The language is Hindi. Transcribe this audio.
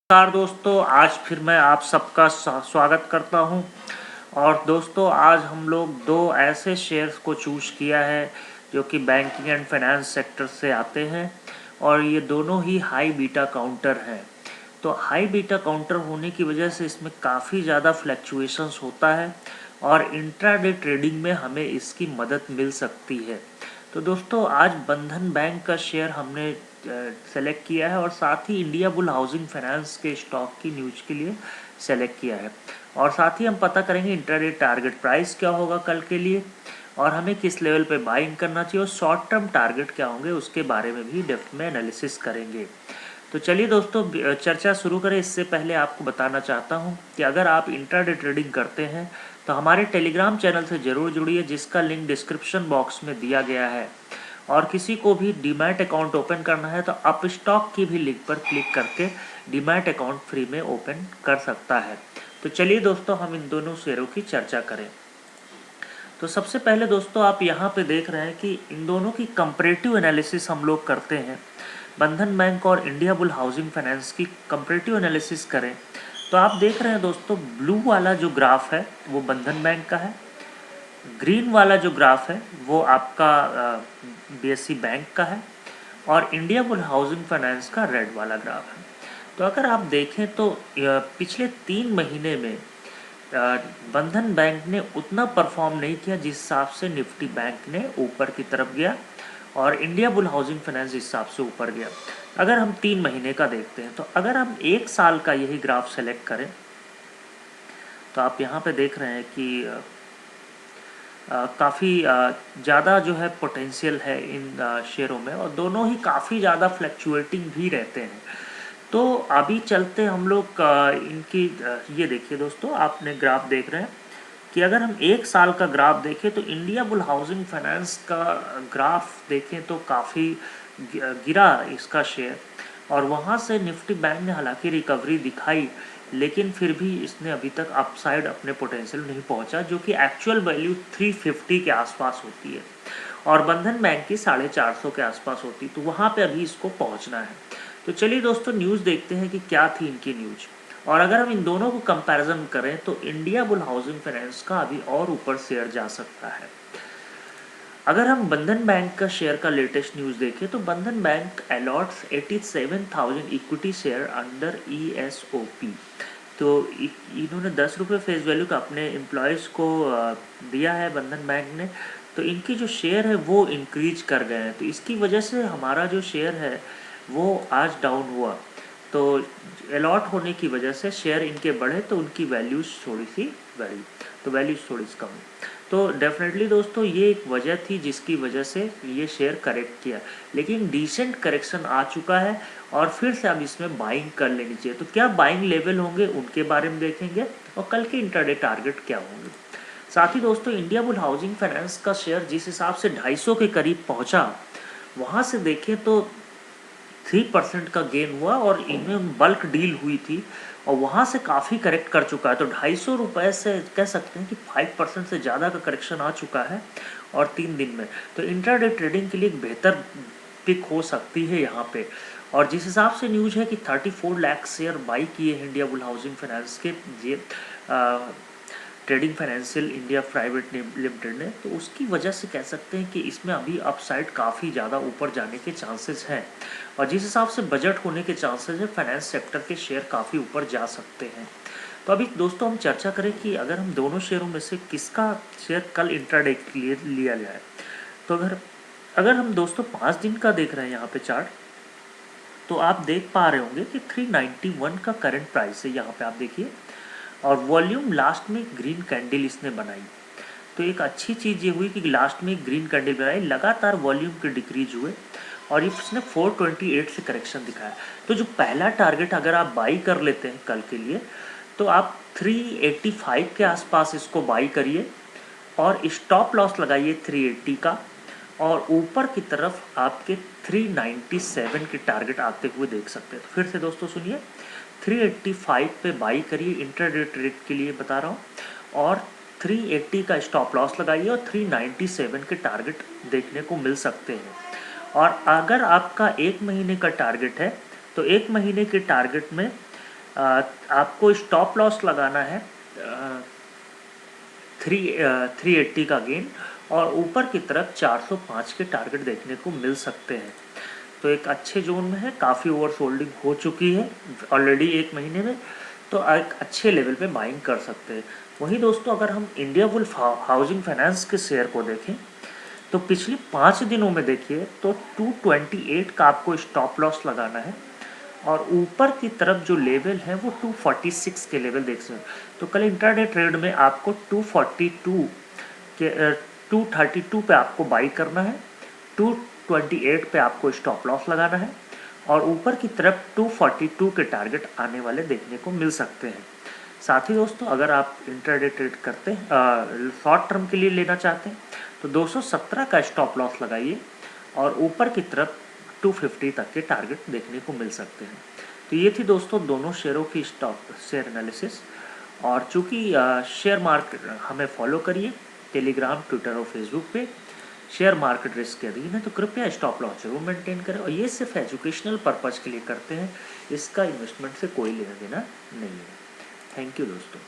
नमस्कार दोस्तों, आज फिर मैं आप सबका स्वागत करता हूं। और दोस्तों, आज हम लोग दो ऐसे शेयर्स को चूज किया है जो कि बैंकिंग एंड फाइनेंस सेक्टर से आते हैं और ये दोनों ही हाई बीटा काउंटर हैं। तो हाई बीटा काउंटर होने की वजह से इसमें काफ़ी ज़्यादा फ्लैक्चुएशंस होता है और इंट्राडे ट्रेडिंग में हमें इसकी मदद मिल सकती है। तो दोस्तों, आज बंधन बैंक का शेयर हमने सेलेक्ट किया है और साथ ही इंडिया बुल हाउसिंग फाइनेंस के स्टॉक की न्यूज के लिए सेलेक्ट किया है। और साथ ही हम पता करेंगे इंट्राडे टारगेट प्राइस क्या होगा कल के लिए और हमें किस लेवल पे बाइंग करना चाहिए और शॉर्ट टर्म टारगेट क्या होंगे उसके बारे में भी डेप्थ में एनालिसिस करेंगे। तो चलिए दोस्तों, चर्चा शुरू करें। इससे पहले आपको बताना चाहता हूं कि अगर आप इंट्राडे ट्रेडिंग करते हैं तो हमारे टेलीग्राम चैनल से ज़रूर जुड़िए, जिसका लिंक डिस्क्रिप्शन बॉक्स में दिया गया है। और किसी को भी डीमैट अकाउंट ओपन करना है तो अप स्टॉक की भी लिंक पर क्लिक करके डीमैट अकाउंट फ्री में ओपन कर सकता है। तो चलिए दोस्तों, हम इन दोनों शेयरों की चर्चा करें। तो सबसे पहले दोस्तों, आप यहाँ पे देख रहे हैं कि इन दोनों की कंपैरेटिव एनालिसिस हम लोग करते हैं। बंधन बैंक और इंडिया बुल हाउसिंग फाइनेंस की कंपैरेटिव एनालिसिस करें तो आप देख रहे हैं दोस्तों, ब्लू वाला जो ग्राफ है वो बंधन बैंक का है, ग्रीन वाला जो ग्राफ है वो आपका बीएससी बैंक का है और इंडिया बुल हाउसिंग फाइनेंस का रेड वाला ग्राफ है। तो अगर आप देखें तो पिछले 3 महीने में बंधन बैंक ने उतना परफॉर्म नहीं किया जिस हिसाब से निफ्टी बैंक ने ऊपर की तरफ गया और इंडिया बुल हाउसिंग फाइनेंस इस हिसाब से ऊपर गया। अगर हम 3 महीने का देखते हैं तो अगर हम 1 साल का यही ग्राफ सेलेक्ट करें तो आप यहाँ पे देख रहे हैं कि काफ़ी ज़्यादा जो है पोटेंशियल है इन शेयरों में और दोनों ही काफ़ी ज़्यादा फ्लैक्चुएटिंग भी रहते हैं। तो अभी चलते हम लोग इनकी ये देखिए दोस्तों, आपने ग्राफ देख रहे हैं कि अगर हम 1 साल का ग्राफ देखें तो इंडिया बुल हाउसिंग फाइनेंस का ग्राफ देखें तो काफ़ी गिरा इसका शेयर और वहाँ से निफ्टी बैंक ने हालांकि रिकवरी दिखाई, लेकिन फिर भी इसने अभी तक अपसाइड अपने पोटेंशियल नहीं पहुँचा, जो कि एक्चुअल वैल्यू 350 के आसपास होती है और बंधन बैंक की 450 के आसपास होती, तो वहाँ पे अभी इसको पहुँचना है। तो चलिए दोस्तों, न्यूज़ देखते हैं कि क्या थी इनकी न्यूज़। और अगर हम इन दोनों को कंपैरिजन करें तो इंडिया बुल हाउसिंग फाइनेंस का अभी और ऊपर शेयर जा सकता है। अगर हम बंधन बैंक का शेयर का लेटेस्ट न्यूज़ देखें तो बंधन bank a lots 87,000 equity share under ESOP। तो इन्होंने 10 रुपये फेस वैल्यू का अपने एम्प्लॉयज़ को दिया है बंधन बैंक ने। तो इनकी जो शेयर है वो इंक्रीज कर गए हैं, तो इसकी वजह से हमारा जो शेयर है वो आज डाउन हुआ। तो अलॉट होने की वजह से शेयर इनके बढ़े तो उनकी वैल्यूज थोड़ी सी बढ़ी, तो वैल्यूज थोड़ी सी कम। तो डेफिनेटली दोस्तों, ये एक वजह थी जिसकी वजह से ये शेयर करेक्ट किया, लेकिन डिसेंट करेक्शन आ चुका है और फिर से अब इसमें बाइंग कर लेनी चाहिए। तो क्या बाइंग लेवल होंगे उनके बारे में देखेंगे और कल के इंट्राडे टारगेट क्या होंगे। साथ ही दोस्तों, इंडिया बुल हाउसिंग फाइनेंस का शेयर जिस हिसाब से 250 के करीब पहुंचा, वहां से देखें तो 3% का गेन हुआ और इनमें बल्क डील हुई थी और वहाँ से काफ़ी करेक्ट कर चुका है। तो 250 रुपये से कह सकते हैं कि 5% से ज़्यादा का करेक्शन आ चुका है और 3 दिन में। तो इंट्राडे ट्रेडिंग के लिए एक बेहतर पिक हो सकती है यहाँ पे। और जिस हिसाब से न्यूज़ है कि 34 लाख शेयर बाई किए हैं इंडिया बुल हाउसिंग फाइनेंस के ये trading financial India private limited ने, तो उसकी वजह से कह सकते हैं कि इसमें अभी अपसाइड काफ़ी ज़्यादा ऊपर जाने के चांसेस हैं और जिस हिसाब से बजट होने के चांसेस है फाइनेंस सेक्टर के शेयर काफ़ी ऊपर जा सकते हैं। तो अभी दोस्तों हम चर्चा करें कि अगर हम दोनों शेयरों में से किसका शेयर कल इंट्राडे के लिए लिया जाए। तो अगर हम दोस्तों 5 दिन का देख रहे हैं यहाँ पे चार्ट, तो आप देख पा रहे होंगे कि 391 का करंट प्राइस है यहाँ पे, आप देखिए। और वॉल्यूम लास्ट में ग्रीन कैंडल इसने बनाई, तो एक अच्छी चीज़ ये हुई कि लास्ट में ग्रीन कैंडल बनाई, लगातार वॉल्यूम के डिक्रीज हुए और इसने 428 से करेक्शन दिखाया। तो जो पहला टारगेट अगर आप बाई कर लेते हैं कल के लिए तो आप 385 के आसपास इसको बाई करिए और स्टॉप लॉस लगाइए 380 का और ऊपर की तरफ आपके 397 के टारगेट आते हुए देख सकते हैं। तो फिर से दोस्तों सुनिए, 385 पे बाई करिए इंट्राडे ट्रेड के लिए बता रहा हूँ और 380 का स्टॉप लॉस लगाइए और 397 के टारगेट देखने को मिल सकते हैं। और अगर आपका 1 महीने का टारगेट है तो 1 महीने के टारगेट में आपको स्टॉप लॉस लगाना है 380 का गेन, और ऊपर की तरफ 405 के टारगेट देखने को मिल सकते हैं। तो एक अच्छे जोन में है, काफ़ी ओवर सोल्डिंग हो चुकी है ऑलरेडी 1 महीने में, तो एक अच्छे लेवल पे बाइंग कर सकते हैं। वहीं दोस्तों अगर हम इंडिया वुल्फ हाउसिंग फाइनेंस के शेयर को देखें, तो पिछले 5 दिनों में देखिए तो 228 का आपको स्टॉप लॉस लगाना है, और ऊपर की तरफ जो लेवल है वो 246 के लेवल देख सकते हैं। तो कल इंट्राडे ट्रेड में आपको 242 के 232 पे आपको बाई करना है, 228 पे आपको स्टॉप लॉस लगाना है, और ऊपर की तरफ 242 के टारगेट आने वाले देखने को मिल सकते हैं। साथ ही दोस्तों अगर आप इंट्राडे ट्रेड करते हैं, शॉर्ट टर्म के लिए लेना चाहते हैं, तो 217 का स्टॉप लॉस लगाइए, और ऊपर की तरफ 250 तक के टारगेट देखने को मिल सकते हैं। तो ये थी दोस्तों दोनों शेयरों की स्टॉक शेयर एनालिसिस। और चूँकि शेयर मार्केट हमें फॉलो करिए टेलीग्राम, ट्विटर और फेसबुक पे। शेयर मार्केट रिस्क के अधीन है, तो कृपया स्टॉप लॉस जरूर मेंटेन करें, और ये सिर्फ एजुकेशनल पर्पज़ के लिए करते हैं, इसका इन्वेस्टमेंट से कोई लेना देना नहीं है। थैंक यू दोस्तों।